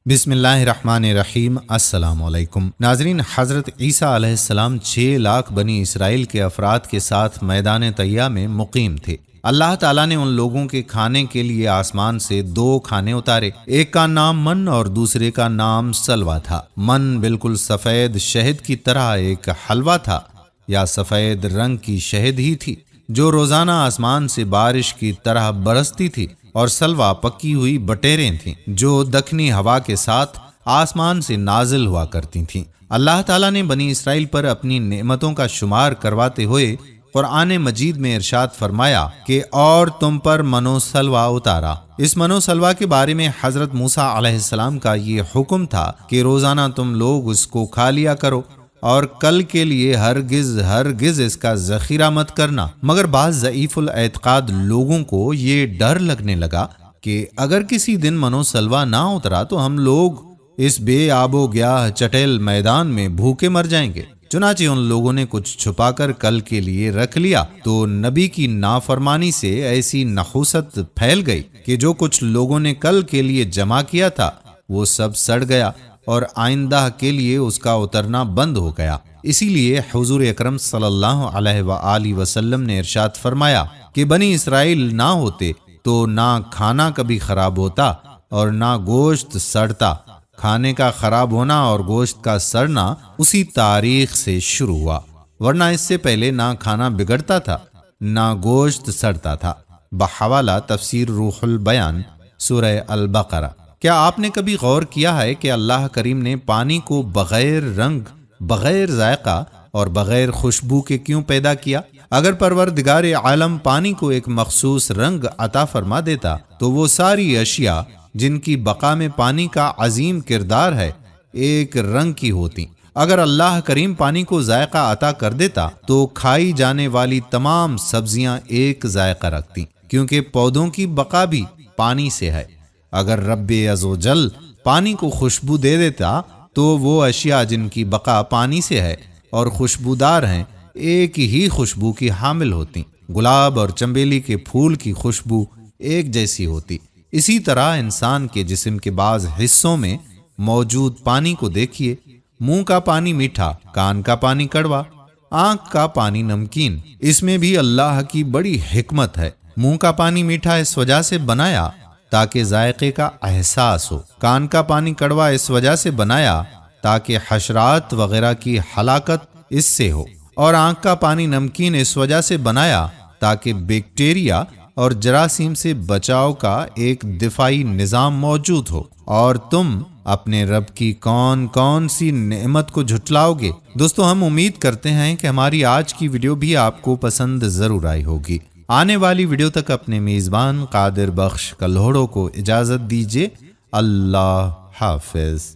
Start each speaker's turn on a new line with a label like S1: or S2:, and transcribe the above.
S1: بسم اللہ الرحمن الرحیم۔ السلام علیکم ناظرین، حضرت عیسیٰ علیہ السلام 6 لاکھ بنی اسرائیل کے افراد کے ساتھ میدان طیہ میں مقیم تھے۔ اللہ تعالیٰ نے ان لوگوں کے کھانے کے لیے آسمان سے 2 کھانے اتارے، ایک کا نام من اور دوسرے کا نام سلوا تھا۔ من بالکل سفید شہد کی طرح ایک حلوہ تھا یا سفید رنگ کی شہد ہی تھی جو روزانہ آسمان سے بارش کی طرح برستی تھی، اور سلوا پکی ہوئی بٹیریں تھیں جو دکنی ہوا کے ساتھ آسمان سے نازل ہوا کرتی تھیں۔ اللہ تعالیٰ نے بنی اسرائیل پر اپنی نعمتوں کا شمار کرواتے ہوئے قرآن مجید میں ارشاد فرمایا کہ اور تم پر منو سلوا اتارا۔ اس منو سلوا کے بارے میں حضرت موسیٰ علیہ السلام کا یہ حکم تھا کہ روزانہ تم لوگ اس کو کھا لیا کرو اور کل کے لیے ہرگز اس کا ذخیرہ مت کرنا۔ مگر بعض ضعیف الاعتقاد لوگوں کو یہ ڈر لگنے لگا کہ اگر کسی دن منو سلوا نہ اترا تو ہم لوگ اس بے آب و گیاہ چٹیل میدان میں بھوکے مر جائیں گے۔ چنانچہ ان لوگوں نے کچھ چھپا کر کل کے لیے رکھ لیا، تو نبی کی نافرمانی سے ایسی نحوست پھیل گئی کہ جو کچھ لوگوں نے کل کے لیے جمع کیا تھا وہ سب سڑ گیا اور آئندہ کے لیے اس کا اترنا بند ہو گیا۔ اسی لیے حضور اکرم صلی اللہ علیہ وآلہ وسلم نے ارشاد فرمایا کہ بنی اسرائیل نہ ہوتے تو نہ کھانا کبھی خراب ہوتا اور نہ گوشت سڑتا۔ کھانے کا خراب ہونا اور گوشت کا سڑنا اسی تاریخ سے شروع ہوا، ورنہ اس سے پہلے نہ کھانا بگڑتا تھا نہ گوشت سڑتا تھا۔ بحوالہ تفسیر روح البیان سورہ البقرہ۔ کیا آپ نے کبھی غور کیا ہے کہ اللہ کریم نے پانی کو بغیر رنگ، بغیر ذائقہ اور بغیر خوشبو کے کیوں پیدا کیا؟ اگر پروردگار عالم پانی کو ایک مخصوص رنگ عطا فرما دیتا تو وہ ساری اشیاء جن کی بقا میں پانی کا عظیم کردار ہے ایک رنگ کی ہوتی۔ اگر اللہ کریم پانی کو ذائقہ عطا کر دیتا تو کھائی جانے والی تمام سبزیاں ایک ذائقہ رکھتی، کیونکہ پودوں کی بقا بھی پانی سے ہے۔ اگر رب عزوجل پانی کو خوشبو دے دیتا تو وہ اشیاء جن کی بقا پانی سے ہے اور خوشبودار ہیں ایک ہی خوشبو کی حامل ہوتی۔ گلاب اور چنبیلی کے پھول کی خوشبو ایک جیسی ہوتی۔ اسی طرح انسان کے جسم کے بعض حصوں میں موجود پانی کو دیکھیے۔ منہ کا پانی میٹھا، کان کا پانی کڑوا، آنکھ کا پانی نمکین۔ اس میں بھی اللہ کی بڑی حکمت ہے۔ منہ کا پانی میٹھا اس وجہ سے بنایا تاکہ ذائقے کا احساس ہو، کان کا پانی کڑوا اس وجہ سے بنایا تاکہ حشرات وغیرہ کی ہلاکت اس سے ہو، اور آنکھ کا پانی نمکین اس وجہ سے بنایا تاکہ بیکٹیریا اور جراثیم سے بچاؤ کا ایک دفاعی نظام موجود ہو۔ اور تم اپنے رب کی کون سی نعمت کو جھٹلاؤ گے؟ دوستو، ہم امید کرتے ہیں کہ ہماری آج کی ویڈیو بھی آپ کو پسند ضرور آئی ہوگی۔ آنے والی ویڈیو تک اپنے میزبان قادر بخش کلہوڑوں کو اجازت دیجیے۔ اللہ حافظ۔